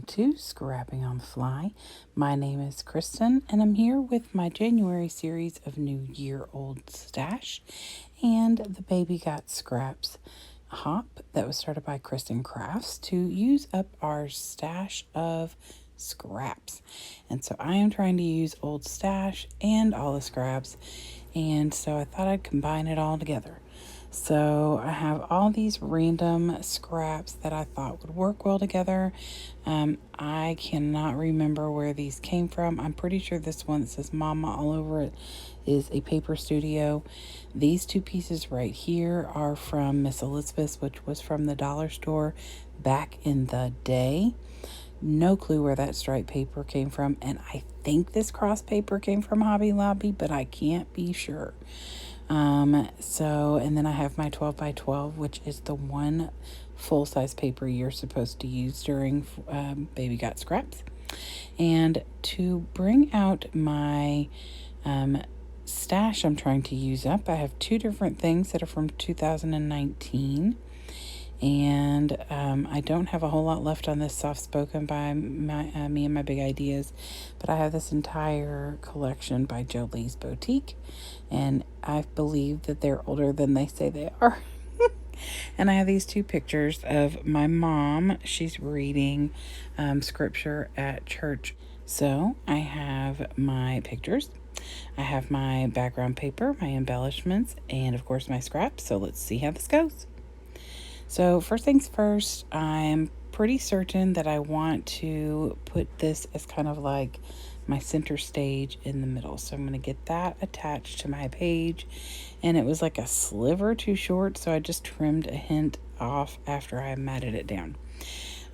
to Scrapping on the Fly. My name is Kristin, and I'm here with my January series of New Year Old Stash and the Baby Got Scraps hop that was started by Kristin Crafts to use up our stash of scraps. And so I am trying to use old stash and all the scraps, and so I thought I'd combine it all together. So I have all these random scraps that I thought would work well together. I cannot remember where these came from. I'm pretty sure this one that says Mama all over it is a paper studio. These two pieces right here are from Miss Elizabeth's, which was from the dollar store back in the day. No clue where that striped paper came from, and I think this cross paper came from Hobby Lobby, but I can't be sure. And then I have my 12 by 12, which is the one full-size paper you're supposed to use during Baby Got Scraps. And to bring out my stash I'm trying to use up, I have two different things that are from 2019. And I don't have a whole lot left on this Soft Spoken by me and my big ideas, but I have this entire collection by Jolie's Boutique, and I believe that they're older than they say they are. And I have these two pictures of my mom. She's reading scripture at church. So I have my pictures, I have my background paper, my embellishments, and of course my scraps. So let's see how this goes. So first things first, I'm pretty certain that I want to put this as kind of like my center stage in the middle. So I'm going to get that attached to my page, and it was like a sliver too short, so I just trimmed a hint off after I matted it down.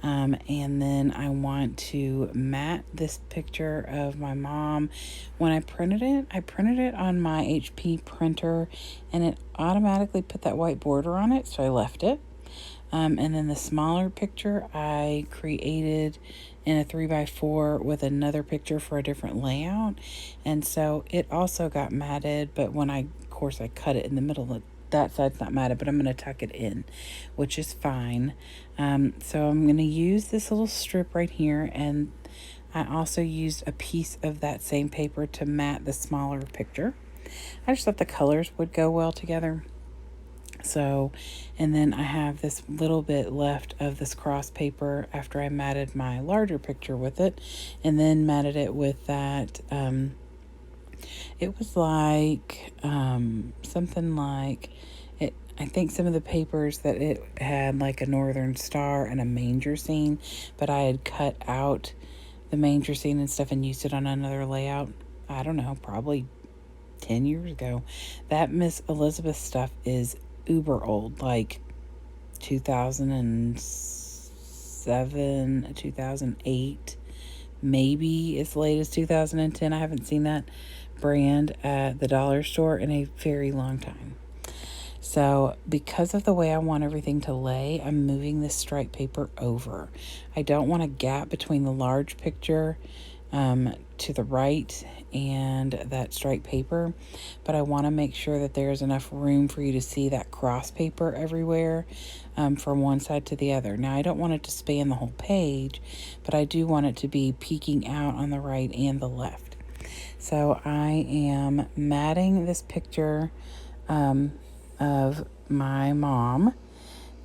And then I want to mat this picture of my mom. When I printed it on my HP printer, and it automatically put that white border on it, so I left it. And then the smaller picture I created in a 3x4 with another picture for a different layout. And so it also got matted, but when I cut it in the middle, that side's not matted, but I'm going to tuck it in, which is fine. So I'm going to use this little strip right here, and I also used a piece of that same paper to mat the smaller picture. I just thought the colors would go well together. So, and then I have this little bit left of this cross paper after I matted my larger picture with it, and then matted it with that, it was like, something like it. I think some of the papers that it had like a northern star and a manger scene, but I had cut out the manger scene and stuff and used it on another layout. I don't know, probably 10 years ago. That Miss Elizabeth stuff is uber old, like 2007, 2008, maybe as late as 2010. I haven't seen that brand at the dollar store in a very long time. So because of the way I want everything to lay, I'm moving this striped paper over. I don't want a gap between the large picture to the right and that striped paper, but I want to make sure that there's enough room for you to see that cross paper everywhere, from one side to the other. Now I don't want it to span the whole page, but I do want it to be peeking out on the right and the left. So I am matting this picture of my mom,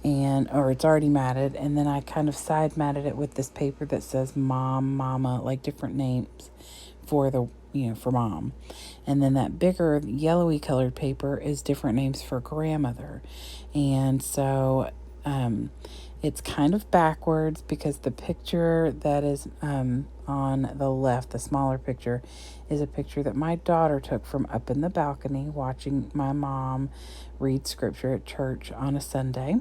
or it's already matted, and then I kind of side matted it with this paper that says mom, mama, like different names for for mom. And then that bigger yellowy colored paper is different names for grandmother. And so it's kind of backwards because the picture that is on the left, the smaller picture, is a picture that my daughter took from up in the balcony watching my mom read scripture at church on a Sunday.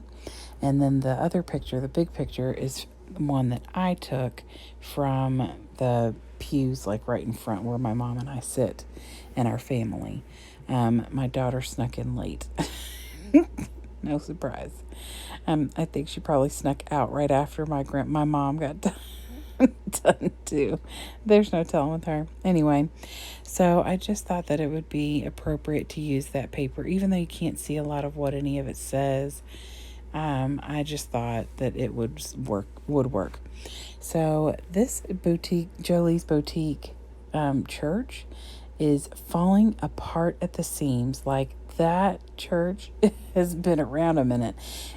And then the other picture, the big picture, is one that I took from the pews, like right in front where my mom and I sit and our family. My daughter snuck in late. No surprise. I think she probably snuck out right after my mom got done too. There's no telling with her. Anyway, so I just thought that it would be appropriate to use that paper, even though you can't see a lot of what any of it says. I just thought that it would work. So this boutique, Jolie's Boutique church, is falling apart at the seams. Like, that church has been around a minute.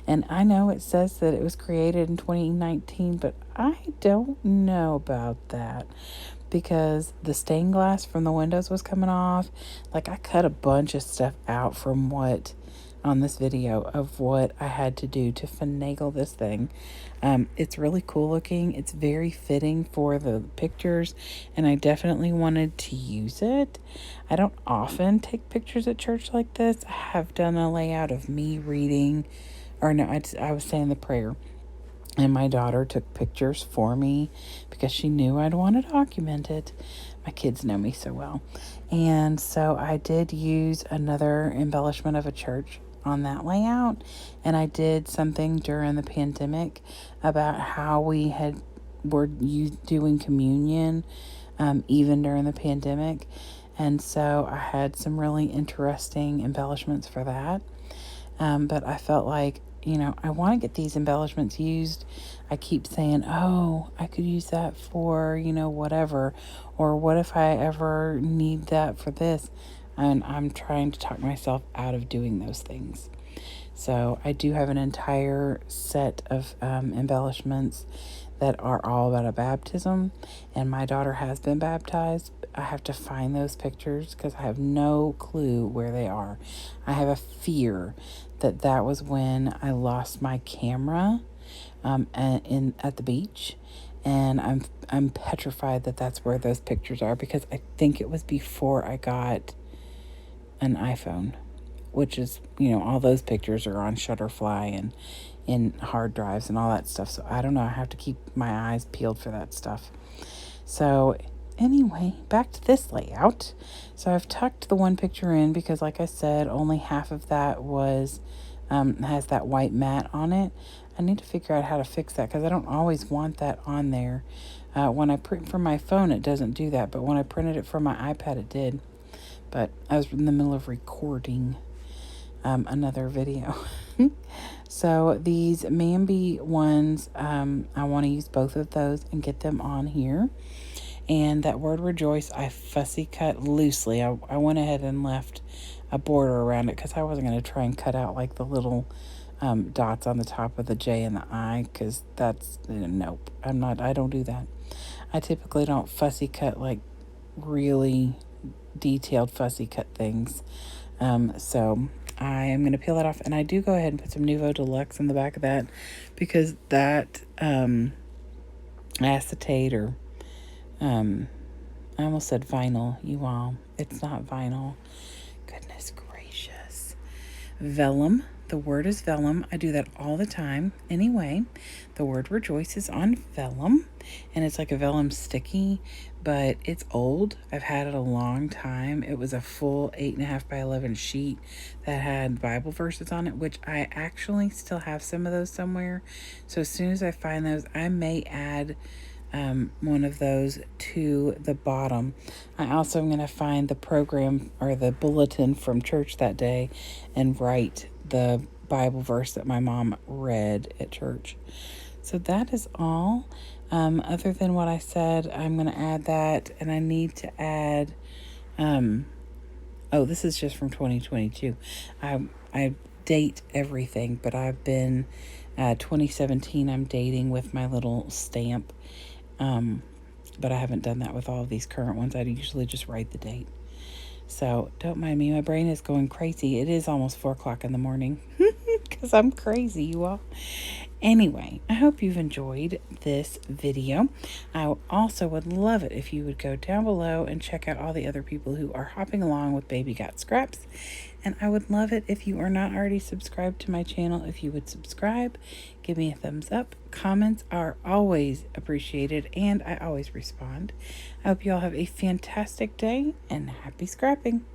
And I know it says that it was created in 2019, but I don't know about that, because the stained glass from the windows was coming off. Like, I cut a bunch of stuff out from what on this video of what I had to do to finagle this thing. It's really cool looking. It's very fitting for the pictures, and I definitely wanted to use it. I don't often take pictures at church like this. I have done a layout of me reading, or no, I was saying the prayer. And my daughter took pictures for me because she knew I'd want to document it. My kids know me so well. And so I did use another embellishment of a church on that layout. And I did something during the pandemic about how we were doing communion even during the pandemic. And so I had some really interesting embellishments for that. But I felt like, I want to get these embellishments used. I keep saying, oh, I could use that for, whatever. Or what if I ever need that for this? And I'm trying to talk myself out of doing those things. So I do have an entire set of embellishments that are all about a baptism, and my daughter has been baptized. I have to find those pictures because I have no clue where they are. I have a fear that was when I lost my camera at the beach, and I'm petrified that that's where those pictures are, because I think it was before I got an iPhone, which is, all those pictures are on Shutterfly and in hard drives and all that stuff. So I don't know. I have to keep my eyes peeled for that stuff. So anyway, back to this layout. So I've tucked the one picture in because, like I said, only half of that has that white mat on it. I need to figure out how to fix that because I don't always want that on there. When I print from my phone, it doesn't do that. But when I printed it from my iPad, it did. But I was in the middle of recording another video. So these Mambi ones, I want to use both of those and get them on here. And that word rejoice, I fussy cut loosely. I went ahead and left a border around it because I wasn't going to try and cut out like the little dots on the top of the J and the I, because that's, nope, I don't do that. I typically don't fussy cut, like really detailed fussy cut things. So I am going to peel that off, and I do go ahead and put some Nuvo Deluxe on the back of that because that acetate, or I almost said vinyl, you all. It's not vinyl. Goodness gracious. Vellum. The word is vellum. I do that all the time. Anyway, the word rejoice is on vellum, and it's like a vellum sticky, but it's old. I've had it a long time. It was a full 8.5 by 11 sheet that had Bible verses on it, which I actually still have some of those somewhere. So as soon as I find those, I may add one of those to the bottom. I also am going to find the program or the bulletin from church that day and write the Bible verse that my mom read at church. So that is all. Other than what I said, I'm going to add that, and I need to add, this is just from 2022. I date everything, but I've been, 2017, I'm dating with my little stamp. But I haven't done that with all of these current ones. I usually just write the date. So don't mind me. My brain is going crazy. It is almost 4 o'clock in the morning because I'm crazy, you all. Anyway, I hope you've enjoyed this video. I also would love it if you would go down below and check out all the other people who are hopping along with Baby Got Scraps. And I would love it if you are not already subscribed to my channel, if you would subscribe, give me a thumbs up. Comments are always appreciated, and I always respond. I hope you all have a fantastic day, and happy scrapping.